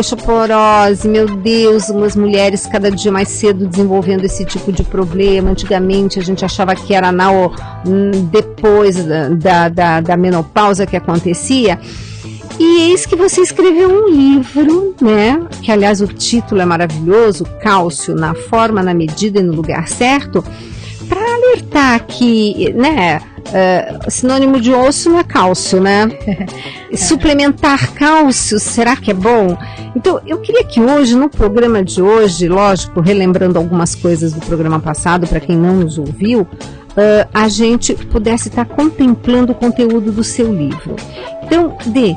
osteoporose, meu Deus, umas mulheres cada dia mais cedo desenvolvendo esse tipo de problema. Antigamente a gente achava que era depois da menopausa que acontecia. E eis que você escreveu um livro, né? Que aliás o título é maravilhoso, Cálcio na Forma, na Medida e no Lugar Certo, para alertar que, né? Sinônimo de osso não é cálcio, né? Suplementar cálcio, será que é bom? Então, eu queria que hoje, no programa de hoje, lógico, relembrando algumas coisas do programa passado, para quem não nos ouviu, a gente pudesse estar contemplando o conteúdo do seu livro. Então, Dê,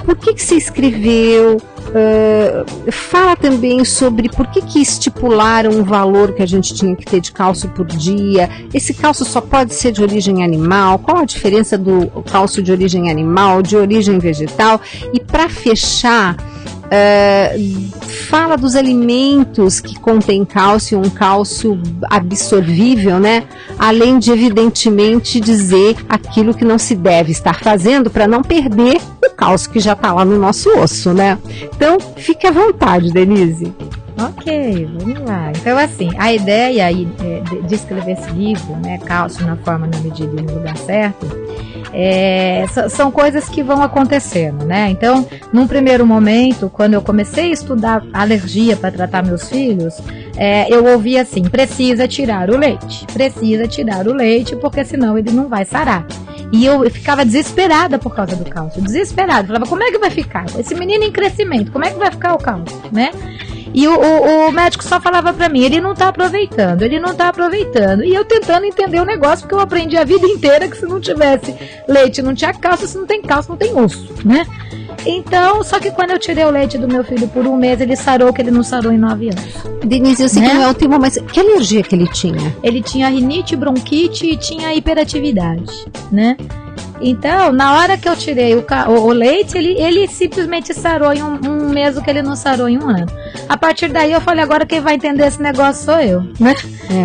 por que você escreveu? Fala também sobre por que estipularam um valor que a gente tinha que ter de cálcio por dia. Esse cálcio só pode ser de origem animal? Qual a diferença do cálcio de origem animal, de origem vegetal? E para fechar, fala dos alimentos que contêm cálcio, um cálcio absorvível, né? Além de, evidentemente, dizer aquilo que não se deve estar fazendo para não perder o cálcio que já está lá no nosso osso, né? Então, fique à vontade, Denise. Ok, vamos lá. Então, assim, a ideia aí de escrever esse livro, né, Cálcio na Forma, na Medida e no Lugar Certo, são coisas que vão acontecendo, né? Então, num primeiro momento, quando eu comecei a estudar alergia para tratar meus filhos, eu ouvia assim: precisa tirar o leite, porque senão ele não vai sarar. E eu ficava desesperada por causa do cálcio, desesperada. Falava, como é que vai ficar? Esse menino em crescimento, como é que vai ficar o cálcio, né? E o médico só falava pra mim, ele não tá aproveitando. E eu tentando entender o negócio, porque eu aprendi a vida inteira que se não tivesse leite não tinha cálcio, se não tem cálcio não tem osso, né? Então, só que quando eu tirei o leite do meu filho por um mês, ele sarou, que ele não sarou em 9 anos. Denise, eu sei que não é o tema, mas que alergia que ele tinha? Ele tinha rinite, bronquite e tinha hiperatividade, né? Então, na hora que eu tirei o leite, ele simplesmente sarou em um mês o que ele não sarou em 1 ano. A partir daí eu falei, agora quem vai entender esse negócio sou eu, né?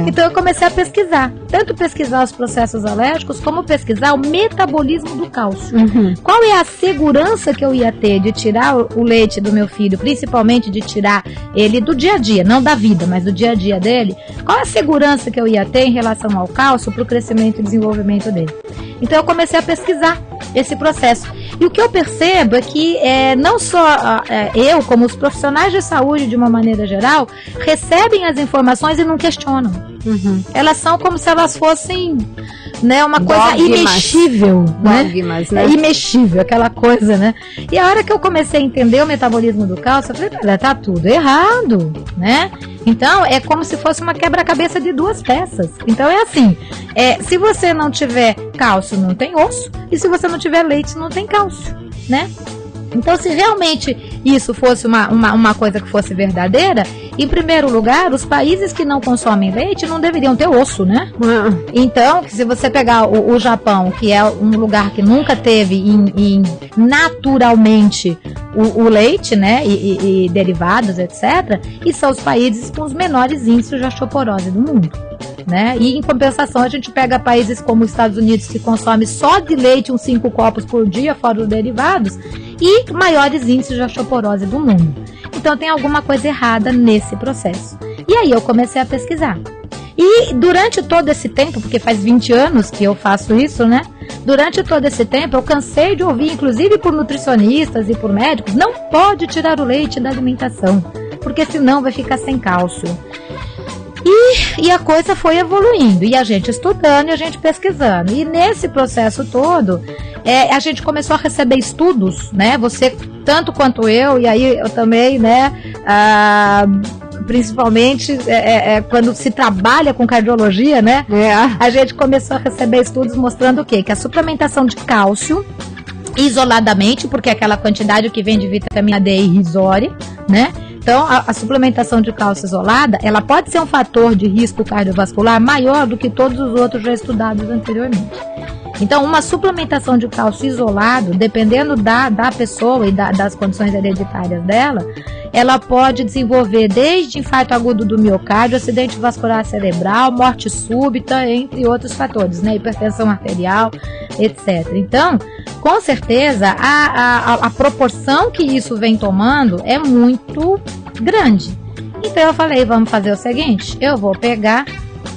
Então eu comecei a pesquisar, tanto pesquisar os processos alérgicos, como pesquisar o metabolismo do cálcio. Qual é a segurança que eu ia ter de tirar o leite do meu filho, principalmente de tirar ele do dia a dia, não da vida, mas do dia a dia dele? Qual é a segurança que eu ia ter em relação ao cálcio para o crescimento e desenvolvimento dele? Então eu comecei a pesquisar esse processo. E o que eu percebo é que não só eu, como os profissionais de saúde de uma maneira geral, recebem as informações e não questionam. Elas são como se elas fossem, né, uma coisa imexível, dogmas, né? Imexível, aquela coisa, né? E a hora que eu comecei a entender o metabolismo do cálcio, eu falei, tá tudo errado, né? Então, é como se fosse uma quebra-cabeça de 2 peças. Então, é assim, se você não tiver cálcio, não tem osso, e se você não tiver leite, não tem cálcio, né? Então, se realmente isso fosse uma coisa que fosse verdadeira, em primeiro lugar, os países que não consomem leite não deveriam ter osso, né? Então, se você pegar o Japão, que é um lugar que nunca teve naturalmente o leite, né, e derivados, etc., e são os países com os menores índices de osteoporose do mundo, né? E em compensação a gente pega países como os Estados Unidos, que consome só de leite uns 5 copos por dia, fora os derivados, e maiores índices de osteoporose do mundo. Então tem alguma coisa errada nesse processo. E aí eu comecei a pesquisar. E durante todo esse tempo, porque faz 20 anos que eu faço isso, né? Durante todo esse tempo eu cansei de ouvir, inclusive por nutricionistas e por médicos, não pode tirar o leite da alimentação, porque senão vai ficar sem cálcio. E a coisa foi evoluindo, e a gente estudando e a gente pesquisando. E nesse processo todo, a gente começou a receber estudos, né? Você, tanto quanto eu, e aí eu também, né? Principalmente quando se trabalha com cardiologia, né? A gente começou a receber estudos mostrando o quê? Que a suplementação de cálcio, isoladamente, porque aquela quantidade que vem de vitamina D é irrisória, né? Então, a suplementação de cálcio isolada, ela pode ser um fator de risco cardiovascular maior do que todos os outros já estudados anteriormente. Então, uma suplementação de cálcio isolado, dependendo da pessoa e das condições hereditárias dela, ela pode desenvolver desde infarto agudo do miocárdio, acidente vascular cerebral, morte súbita, entre outros fatores, né? Hipertensão arterial, etc. Então, com certeza, a proporção que isso vem tomando é muito grande. Então eu falei, vamos fazer o seguinte, eu vou pegar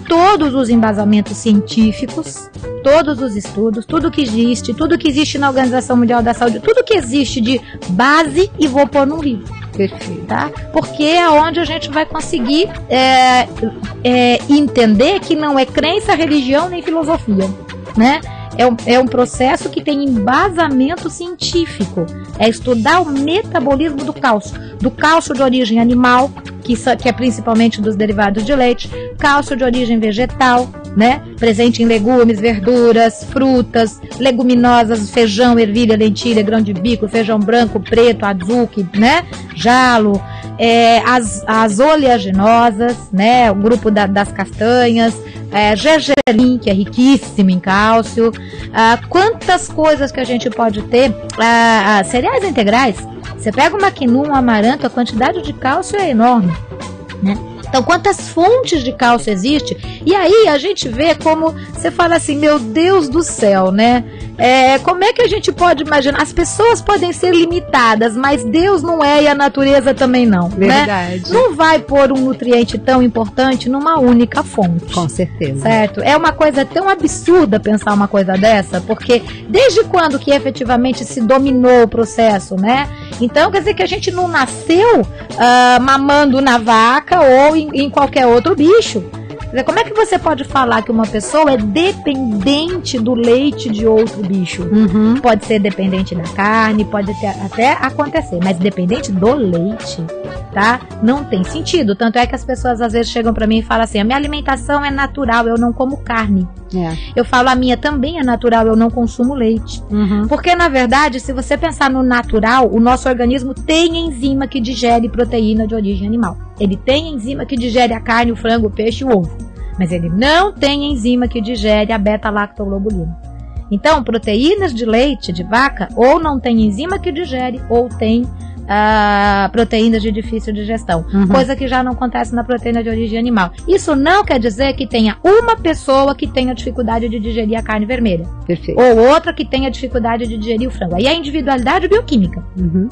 todos os embasamentos científicos, todos os estudos, tudo que existe na Organização Mundial da Saúde, tudo que existe de base e vou pôr num livro. Perfeito. Tá? Porque é onde a gente vai conseguir entender que não é crença, religião nem filosofia, né? É um processo que tem embasamento científico. É estudar o metabolismo do cálcio de origem animal, que é principalmente dos derivados de leite, cálcio de origem vegetal, né? Presente em legumes, verduras, frutas, leguminosas, feijão, ervilha, lentilha, grão de bico, feijão branco, preto, azuki, né? Jalo, as oleaginosas, né? O grupo das castanhas, gergelim, que é riquíssimo em cálcio, quantas coisas que a gente pode ter, cereais integrais. Você pega uma quinoa, um amaranto, a quantidade de cálcio é enorme, né? Então, quantas fontes de cálcio existe? E aí a gente vê como você fala assim, meu Deus do céu, né? Como é que a gente pode imaginar? As pessoas podem ser limitadas, mas Deus não é e a natureza também não. Verdade. Né? Não vai pôr um nutriente tão importante numa única fonte. Com certeza. Certo? É uma coisa tão absurda pensar uma coisa dessa, porque desde quando que efetivamente se dominou o processo, né? Então, quer dizer que a gente não nasceu mamando na vaca ou em qualquer outro bicho. Como é que você pode falar que uma pessoa é dependente do leite de outro bicho? Uhum. Pode ser dependente da carne, pode até acontecer, mas dependente do leite, tá? Não tem sentido. Tanto é que as pessoas às vezes chegam pra mim e falam assim, a minha alimentação é natural, eu não como carne. Eu falo, a minha também é natural, eu não consumo leite. Uhum. Porque, na verdade, se você pensar no natural, o nosso organismo tem enzima que digere proteína de origem animal. Ele tem enzima que digere a carne, o frango, o peixe e o ovo. Mas ele não tem enzima que digere a beta-lactoglobulina. Então, proteínas de leite de vaca ou não tem enzima que digere ou tem proteínas de difícil digestão, coisa que já não acontece na proteína de origem animal. Isso não quer dizer que tenha uma pessoa que tenha dificuldade de digerir a carne vermelha. Perfeito. Ou outra que tenha dificuldade de digerir o frango. Aí é individualidade bioquímica,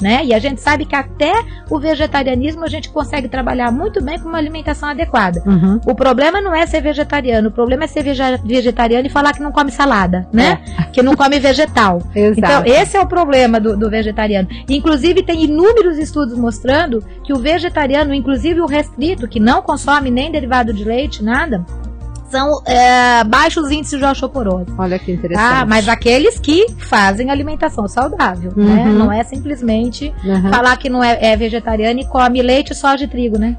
né? E a gente sabe que até o vegetarianismo a gente consegue trabalhar muito bem com uma alimentação adequada. O problema não é ser vegetariano, o problema é ser vegetariano e falar que não come salada, né? Que não come vegetal. Exato. Então esse é o problema do vegetariano. Inclusive tem inúmeros estudos mostrando que o vegetariano, inclusive o restrito, que não consome nem derivado de leite, nada, são baixos índices de osteoporose. Olha que interessante. Mas aqueles que fazem alimentação saudável, né? Não é simplesmente falar que não é vegetariano e come leite só de trigo, né?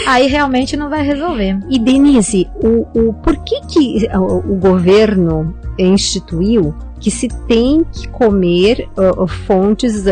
Aí realmente não vai resolver. E Denise, por que o governo instituiu que se tem que comer fontes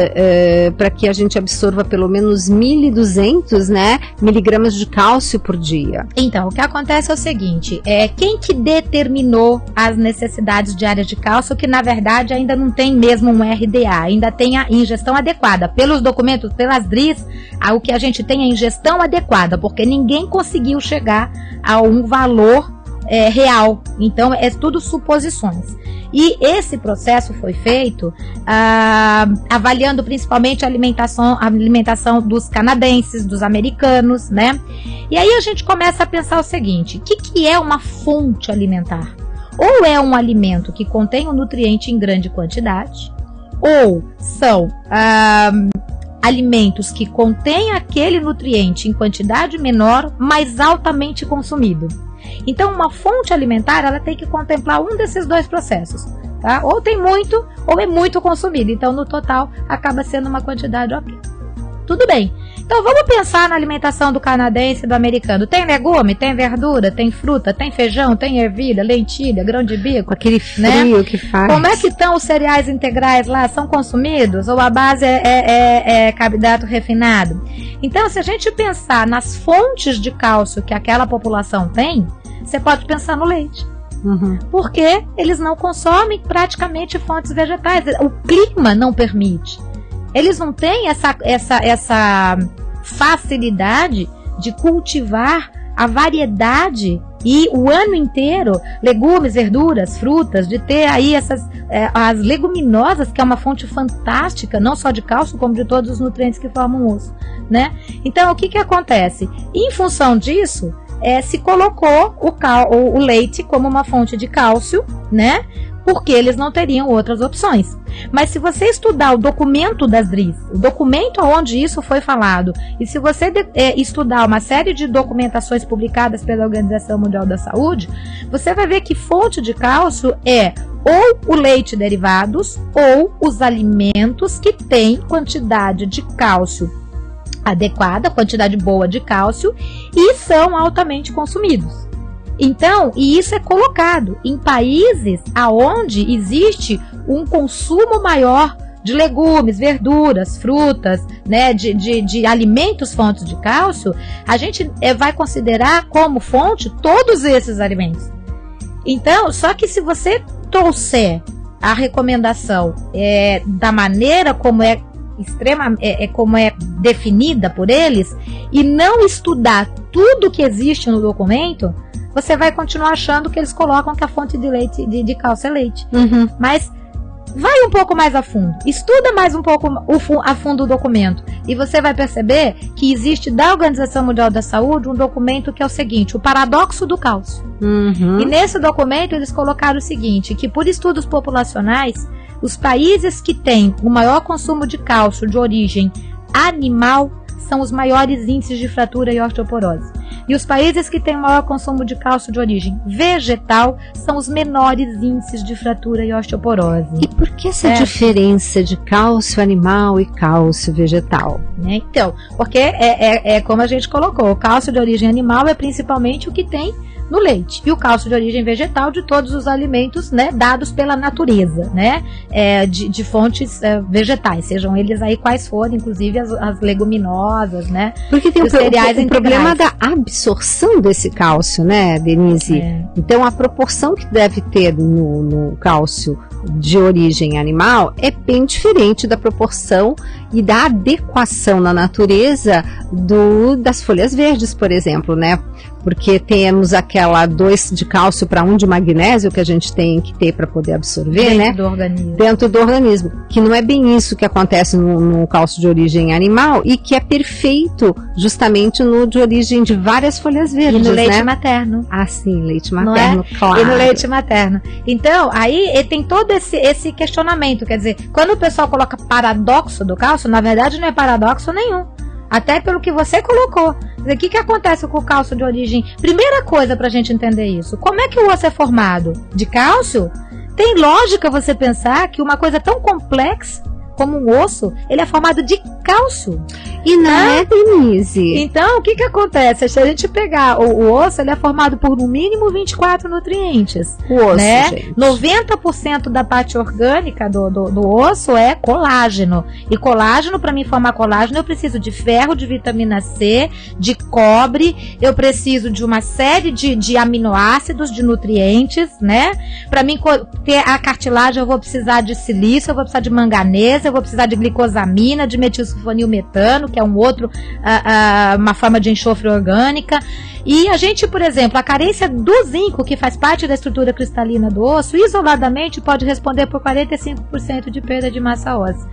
para que a gente absorva pelo menos 1.200, né, miligramas de cálcio por dia? Então, o que acontece é o seguinte, quem que determinou as necessidades diárias de cálcio, que na verdade ainda não tem mesmo um RDA, ainda tem a ingestão adequada. Pelos documentos, pelas DRIs, o que a gente tem é a ingestão adequada, porque ninguém conseguiu chegar a um valor real. Então, é tudo suposições. E esse processo foi feito avaliando principalmente a alimentação dos canadenses, dos americanos, né? E aí a gente começa a pensar o seguinte, o que é uma fonte alimentar? Ou é um alimento que contém um nutriente em grande quantidade, ou são alimentos que contêm aquele nutriente em quantidade menor, mas altamente consumido. Então, uma fonte alimentar, ela tem que contemplar um desses dois processos, tá? Ou tem muito, ou é muito consumido. Então, no total, acaba sendo uma quantidade ok. Tudo bem. Então, vamos pensar na alimentação do canadense e do americano. Tem legume, tem verdura, tem fruta, tem feijão, tem ervilha, lentilha, grão de bico. Aquele frio, né? Que faz. Como é que estão os cereais integrais lá? São consumidos? Ou a base é carboidrato refinado? Então, se a gente pensar nas fontes de cálcio que aquela população tem, você pode pensar no leite. Porque eles não consomem praticamente fontes vegetais. O clima não permite. Eles não têm essa facilidade de cultivar a variedade e o ano inteiro, legumes, verduras, frutas, de ter aí as leguminosas, que é uma fonte fantástica, não só de cálcio, como de todos os nutrientes que formam o osso, né? Então, o que acontece? Em função disso, se colocou o leite como uma fonte de cálcio, né? Porque eles não teriam outras opções. Mas se você estudar o documento das DRIs, o documento onde isso foi falado, e se você estudar uma série de documentações publicadas pela Organização Mundial da Saúde, você vai ver que fonte de cálcio é ou o leite e derivados, ou os alimentos que têm quantidade de cálcio adequada, quantidade boa de cálcio, e são altamente consumidos. Então, e isso é colocado em países aonde existe um consumo maior de legumes, verduras, frutas, né, de alimentos fontes de cálcio, a gente vai considerar como fonte todos esses alimentos. Então, só que se você trouxer a recomendação da maneira como como é definida por eles, e não estudar tudo que existe no documento, você vai continuar achando que eles colocam que a fonte de leite, de cálcio é leite. Uhum. Mas vai um pouco mais a fundo, estuda mais um pouco a fundo o documento, e você vai perceber que existe da Organização Mundial da Saúde um documento que é o seguinte, o paradoxo do cálcio. Uhum. E nesse documento eles colocaram o seguinte, que por estudos populacionais, os países que têm o maior consumo de cálcio de origem animal são os maiores índices de fratura e osteoporose. E os países que têm o maior consumo de cálcio de origem vegetal são os menores índices de fratura e osteoporose. E por que essa diferença de cálcio animal e cálcio vegetal? Então, porque é como a gente colocou, o cálcio de origem animal é principalmente o que tem no leite, e o cálcio de origem vegetal de todos os alimentos, né, dados pela natureza, né, de fontes vegetais, sejam eles aí quais forem, inclusive as leguminosas, né. Porque tem o problema da absorção desse cálcio, né, Denise? Então a proporção que deve ter no cálcio de origem animal é bem diferente da proporção e da adequação na natureza das folhas verdes, por exemplo, né? Porque temos aquela 2 de cálcio para 1 de magnésio que a gente tem que ter para poder absorver, né? Dentro do organismo. Que não é bem isso que acontece no cálcio de origem animal e que é perfeito justamente no de origem de várias folhas verdes, e no leite materno. Ah, sim, leite materno, claro. E no leite materno. Então, aí tem todo esse questionamento, quer dizer, quando o pessoal coloca paradoxo do cálcio, na verdade não é paradoxo nenhum. Até pelo que você colocou. O que acontece com o cálcio de origem? Primeira coisa para a gente entender isso. Como é que o osso é formado? De cálcio? Tem lógica você pensar que uma coisa tão complexa como um osso, ele é formado de cálcio. E não é, Denise? Então, o que acontece? Se a gente pegar o osso, ele é formado por no mínimo 24 nutrientes. O osso, né? gente. 90% da parte orgânica do osso é colágeno. E colágeno, para mim formar colágeno, eu preciso de ferro, de vitamina C, de cobre, eu preciso de uma série de aminoácidos, de nutrientes, né? Para mim ter a cartilagem, eu vou precisar de silício, eu vou precisar de manganês, eu vou precisar de glicosamina, de metilsulfonilmetano, que é uma forma de enxofre orgânica. E a gente, por exemplo, a carência do zinco, que faz parte da estrutura cristalina do osso, isoladamente pode responder por 45% de perda de massa óssea.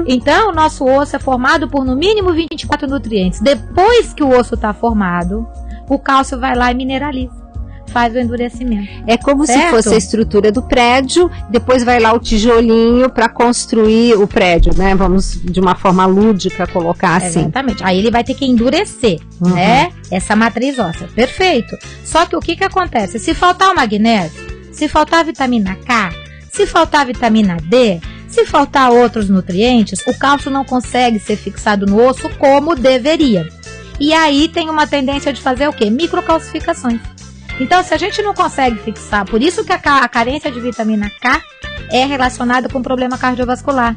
Então, o nosso osso é formado por no mínimo 24 nutrientes. Depois que o osso está formado, o cálcio vai lá e mineraliza. Faz o endurecimento. É como se fosse a estrutura do prédio, depois vai lá o tijolinho para construir o prédio, né? Vamos de uma forma lúdica colocar assim. Exatamente. Aí ele vai ter que endurecer, né? Essa matriz óssea. Perfeito. Só que o que acontece? Se faltar o magnésio, se faltar a vitamina K, se faltar a vitamina D, se faltar outros nutrientes, o cálcio não consegue ser fixado no osso como deveria. E aí tem uma tendência de fazer o quê? Microcalcificações. Então, se a gente não consegue fixar, por isso que a carência de vitamina K é relacionada com problema cardiovascular.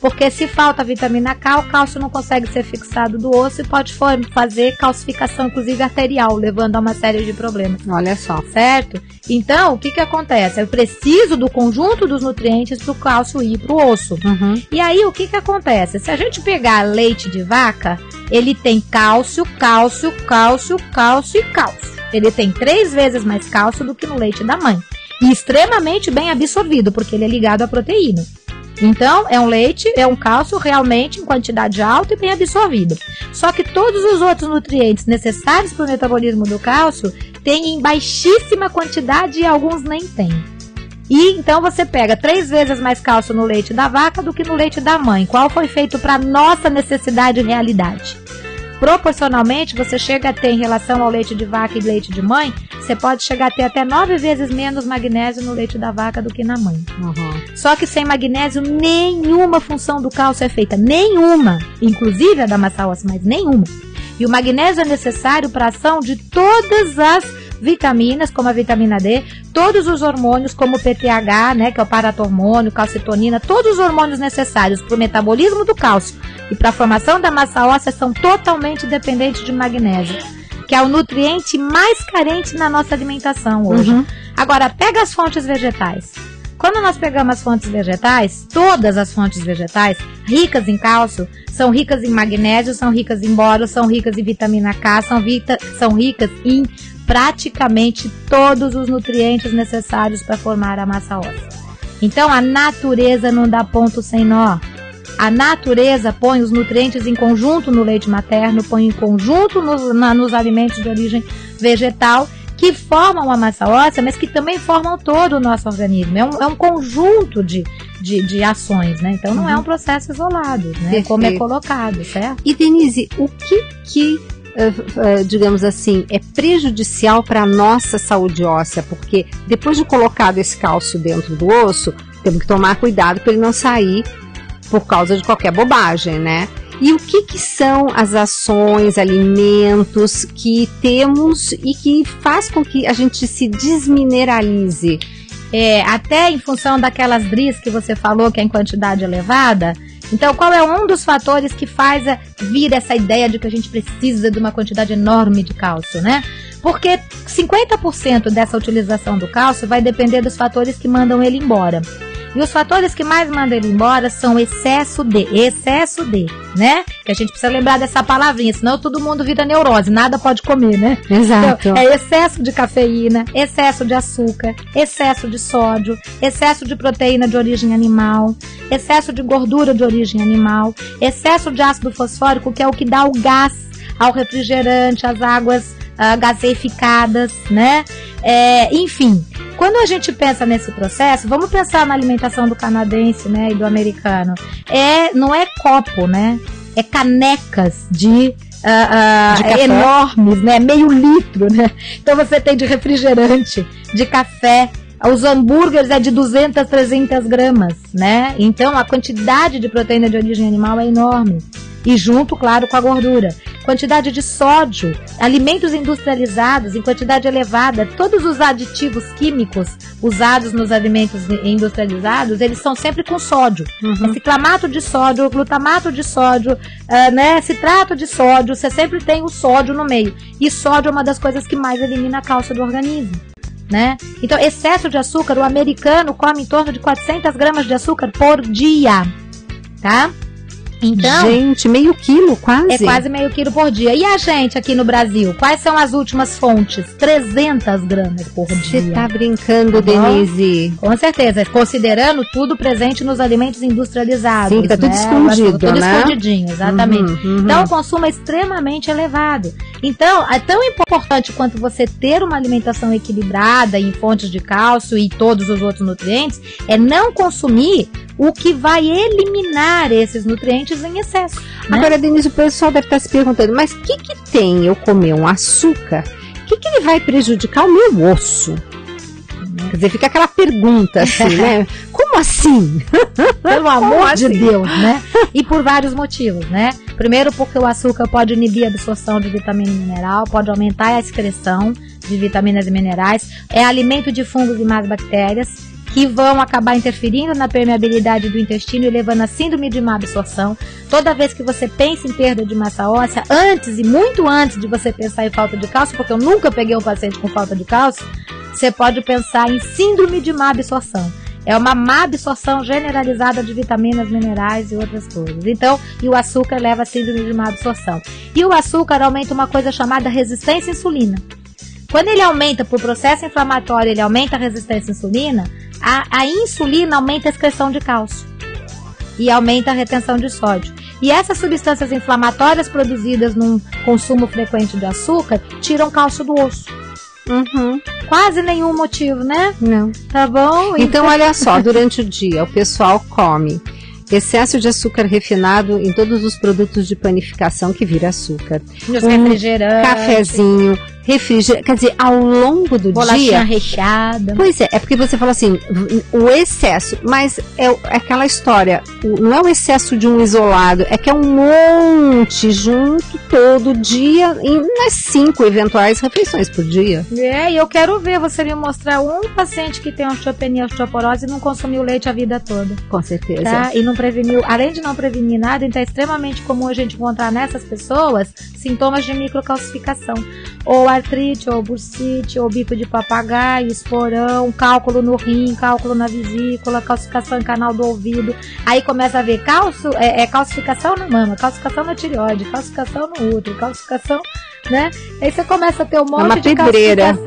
Porque se falta a vitamina K, o cálcio não consegue ser fixado do osso e pode fazer calcificação, inclusive arterial, levando a uma série de problemas. Olha só. Certo? Então, o que acontece? Eu preciso do conjunto dos nutrientes para o cálcio ir para o osso. E aí, o que acontece? Se a gente pegar leite de vaca, ele tem cálcio, cálcio, cálcio, cálcio e cálcio. Ele tem 3 vezes mais cálcio do que no leite da mãe. E extremamente bem absorvido, porque ele é ligado à proteína. Então, é um leite, é um cálcio realmente em quantidade alta e bem absorvido. Só que todos os outros nutrientes necessários para o metabolismo do cálcio têm em baixíssima quantidade e alguns nem têm. E então você pega 3 vezes mais cálcio no leite da vaca do que no leite da mãe. Qual foi feito para nossa necessidade e realidade? Proporcionalmente, você chega a ter, em relação ao leite de vaca e leite de mãe, você pode chegar a ter até 9 vezes menos magnésio no leite da vaca do que na mãe. Só que sem magnésio, nenhuma função do cálcio é feita. Nenhuma. Inclusive a da massa óssea, mas nenhuma. E o magnésio é necessário para a ação de todas as vitaminas, como a vitamina D, todos os hormônios, como o PTH, né, que é o paratormônio, calcitonina, todos os hormônios necessários para o metabolismo do cálcio e para a formação da massa óssea são totalmente dependentes de magnésio, que é o nutriente mais carente na nossa alimentação hoje. Agora, pega as fontes vegetais. Quando nós pegamos as fontes vegetais, todas as fontes vegetais ricas em cálcio, são ricas em magnésio, são ricas em boro, são ricas em vitamina K, são ricas em praticamente todos os nutrientes necessários para formar a massa óssea. Então, a natureza não dá ponto sem nó. A natureza põe os nutrientes em conjunto no leite materno, põe em conjunto nos alimentos de origem vegetal, que formam a massa óssea, mas que também formam todo o nosso organismo. É um conjunto de ações, né? Então não é um processo isolado, né? Perfeito. Como é colocado, certo? E Denise, o que digamos assim, é prejudicial para a nossa saúde óssea? Porque depois de colocado esse cálcio dentro do osso, temos que tomar cuidado para ele não sair por causa de qualquer bobagem, né? E o que são as ações, alimentos que temos e que faz com que a gente se desmineralize? Até em função daquelas DRIs que você falou, que é em quantidade elevada. Então, qual é um dos fatores que faz vir essa ideia de que a gente precisa de uma quantidade enorme de cálcio, né? Porque 50% dessa utilização do cálcio vai depender dos fatores que mandam ele embora. E os fatores que mais mandam ele embora são excesso de, né? Que a gente precisa lembrar dessa palavrinha, senão todo mundo vira neurose, nada pode comer, né? Exato. Então, é excesso de cafeína, excesso de açúcar, excesso de sódio, excesso de proteína de origem animal, excesso de gordura de origem animal, excesso de ácido fosfórico, que é o que dá o gás ao refrigerante, às águas gaseificadas, né? Enfim, quando a gente pensa nesse processo, vamos pensar na alimentação do canadense, né, e do americano. Não é copo, né? É canecas de enormes, né? Meio litro, né? Então você tem de refrigerante, de café. Os hambúrgueres é de 200, 300 gramas, né? Então a quantidade de proteína de origem animal é enorme. E junto, claro, com a gordura. Quantidade de sódio, alimentos industrializados em quantidade elevada, todos os aditivos químicos usados nos alimentos industrializados, eles são sempre com sódio. É ciclamato de sódio, glutamato de sódio, né, citrato de sódio, você sempre tem o sódio no meio. E sódio é uma das coisas que mais elimina a cálcio do organismo, né? Então, excesso de açúcar, o americano come em torno de 400 gramas de açúcar por dia, tá? Então, gente, meio quilo quase? É quase meio quilo por dia. E a gente aqui no Brasil? Quais são as últimas fontes? 300 gramas por dia. Você tá brincando, Denise? Com certeza, considerando tudo presente nos alimentos industrializados. Sim, tá tudo escondido, tudo né? Escondidinho, exatamente. Então, o consumo é extremamente elevado. Então, é tão importante quanto você ter uma alimentação equilibrada em fontes de cálcio e todos os outros nutrientes, é não consumir o que vai eliminar esses nutrientes em excesso, né? Agora, Denise, o pessoal deve estar se perguntando, mas o que tem eu comer um açúcar? O que ele vai prejudicar o meu osso? Quer dizer, fica aquela pergunta assim, né? Como assim? Pelo amor de Deus, né? E por vários motivos, né? Primeiro, porque o açúcar pode inibir a absorção de vitamina e mineral, pode aumentar a excreção de vitaminas e minerais, é alimento de fungos e más bactérias, que vão acabar interferindo na permeabilidade do intestino e levando a síndrome de má absorção. Toda vez que você pensa em perda de massa óssea, antes e muito antes de você pensar em falta de cálcio, porque eu nunca peguei um paciente com falta de cálcio, você pode pensar em síndrome de má absorção. É uma má absorção generalizada de vitaminas, minerais e outras coisas. Então, e o açúcar leva a síndrome de má absorção. E o açúcar aumenta uma coisa chamada resistência à insulina. Quando ele aumenta por processo inflamatório, ele aumenta a resistência à insulina, a insulina aumenta a excreção de cálcio e aumenta a retenção de sódio. E essas substâncias inflamatórias produzidas num consumo frequente de açúcar tiram cálcio do osso. Uhum. Quase nenhum motivo, né? Não. Tá bom? Então, olha só, durante o dia o pessoal come excesso de açúcar refinado em todos os produtos de panificação que vira açúcar. Nos refrigerantes. Cafezinho, refrigerante, quer dizer, ao longo do bolachinha dia... recheada. Pois é porque você fala assim, o excesso, mas é aquela história, não é o excesso de um isolado, é que é um monte junto todo dia, nas 5 eventuais refeições por dia. E eu quero ver você me mostrar um paciente que tem osteopenia, osteoporose e não consumiu leite a vida toda. Com certeza. Tá? E não preveniu, além de não prevenir nada, então é extremamente comum a gente encontrar nessas pessoas sintomas de microcalcificação. Ou artrite, ou bursite, ou bico de papagaio, esporão, cálculo no rim, cálculo na vesícula, calcificação em canal do ouvido. Aí começa a ver calcificação na mama, calcificação na tireoide, calcificação no útero, calcificação, né? Aí você começa a ter um monte de calcificação.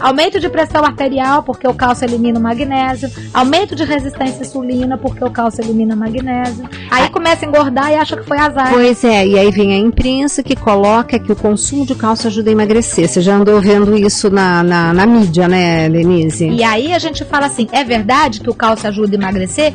Aumento de pressão arterial, porque o cálcio elimina o magnésio. Aumento de resistência à insulina, porque o cálcio elimina o magnésio. Aí começa a engordar e acha que foi azar. Pois é, e aí vem a imprensa que coloca que o consumo de cálcio ajuda a emagrecer. Você já andou vendo isso na mídia, né, Denise? E aí a gente fala assim, é verdade que o cálcio ajuda a emagrecer?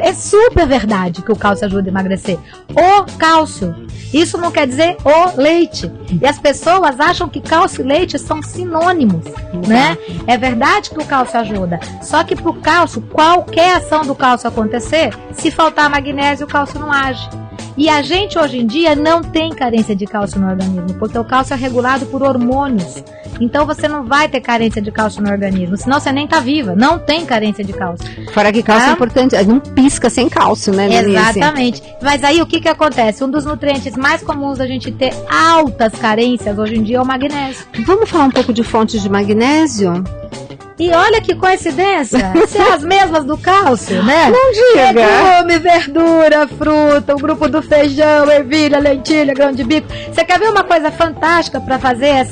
É super verdade que o cálcio ajuda a emagrecer. O cálcio. Isso não quer dizer o leite. E as pessoas acham que cálcio e leite são sinônimos, né? É verdade que o cálcio ajuda. Só que pro cálcio, qualquer ação do cálcio acontecer, se faltar magnésio, o cálcio não age. E a gente hoje em dia não tem carência de cálcio no organismo, porque o cálcio é regulado por hormônios. Então você não vai ter carência de cálcio no organismo, senão você nem tá viva, não tem carência de cálcio. Fora que cálcio é importante, não pisca sem cálcio, né, Denise? Exatamente. Mas aí o que acontece? Um dos nutrientes mais comuns da gente ter altas carências hoje em dia é o magnésio. Vamos falar um pouco de fontes de magnésio? E olha que coincidência, são as mesmas do cálcio, né? Não diga! Legume, verdura, fruta, o grupo do feijão, ervilha, lentilha, grão de bico. Você quer ver uma coisa fantástica para fazer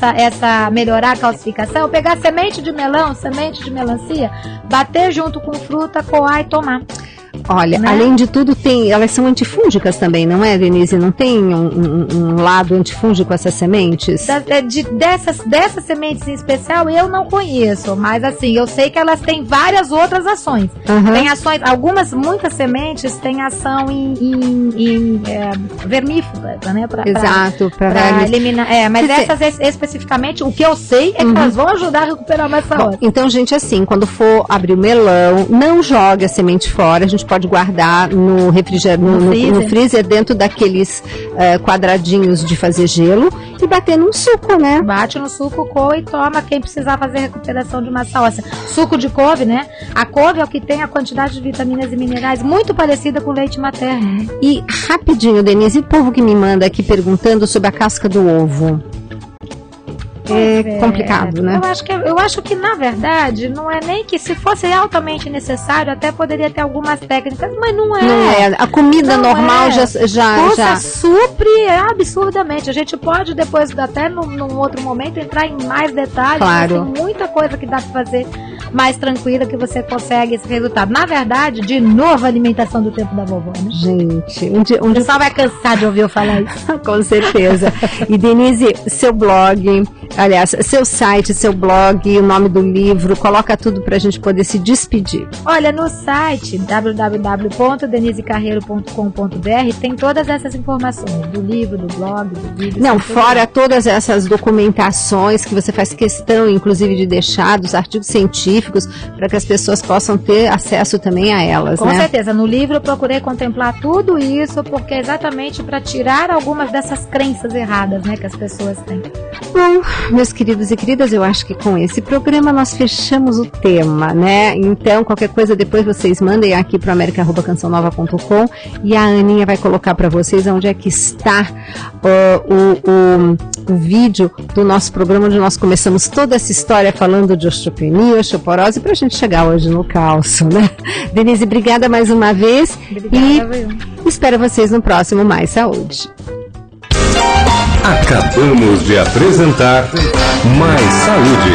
melhorar a calcificação? Pegar semente de melão, semente de melancia, bater junto com fruta, coar e tomar. Olha, né? Além de tudo, elas são antifúngicas também, não é, Denise? Não tem um lado antifúngico essas sementes? Dessas sementes em especial, eu não conheço, mas assim, eu sei que elas têm várias outras ações. Uhum. Tem ações, muitas sementes têm ação em vermífugas, né? Exato, para eliminar. Mas essas especificamente, o que eu sei é que elas vão ajudar a recuperar mais saúde. Então, gente, assim, quando for abrir o melão, não jogue a semente fora, a gente pode guardar no refrigerador, no freezer, dentro daqueles quadradinhos de fazer gelo e bater num suco, né? Bate no suco, coa e toma quem precisar fazer recuperação de massa óssea. Suco de couve, né? A couve é o que tem a quantidade de vitaminas e minerais muito parecida com o leite materno. E rapidinho, Denise, o povo que me manda aqui perguntando sobre a casca do ovo. É complicado, né? Eu acho que, na verdade, não é nem que se fosse altamente necessário, até poderia ter algumas técnicas, mas não é. Não é. A comida normal já supre absurdamente. A gente pode depois, até num outro momento, entrar em mais detalhes. Claro. Tem muita coisa que dá pra fazer mais tranquila que você consegue esse resultado. Na verdade, de novo, a alimentação do tempo da vovó, né? Gente, o pessoal vai cansar de ouvir eu falar isso. Com certeza. E Denise, seu blog, aliás, seu site, seu blog, o nome do livro, coloca tudo pra gente poder se despedir. Olha, no site www.denisecarreiro.com.br tem todas essas informações, do livro, do blog, do vídeo. Não, fora todas essas documentações que você faz questão, inclusive, de deixar, dos artigos científicos, para que as pessoas possam ter acesso também a elas, Com certeza, no livro eu procurei contemplar tudo isso, porque é exatamente para tirar algumas dessas crenças erradas, né, que as pessoas têm. Bom, meus queridos e queridas, eu acho que com esse programa nós fechamos o tema, né? Então, qualquer coisa depois vocês mandem aqui para america@cançãonova.com e a Aninha vai colocar para vocês onde é que está o vídeo do nosso programa, onde nós começamos toda essa história falando de osteopenia, osteoporose, para a gente chegar hoje no cálcio, né? Denise, obrigada mais uma vez. Obrigada, e espero vocês no próximo Mais Saúde. Acabamos de apresentar Mais Saúde.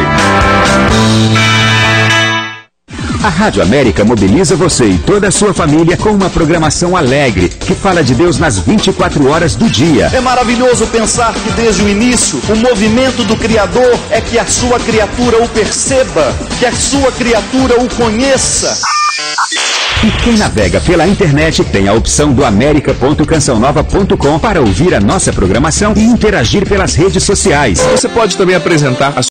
A Rádio América mobiliza você e toda a sua família com uma programação alegre, que fala de Deus nas 24 horas do dia. É maravilhoso pensar que desde o início, o movimento do Criador é que a sua criatura o perceba, que a sua criatura o conheça. E quem navega pela internet tem a opção do america.cançãonova.com para ouvir a nossa programação e interagir pelas redes sociais. Você pode também apresentar a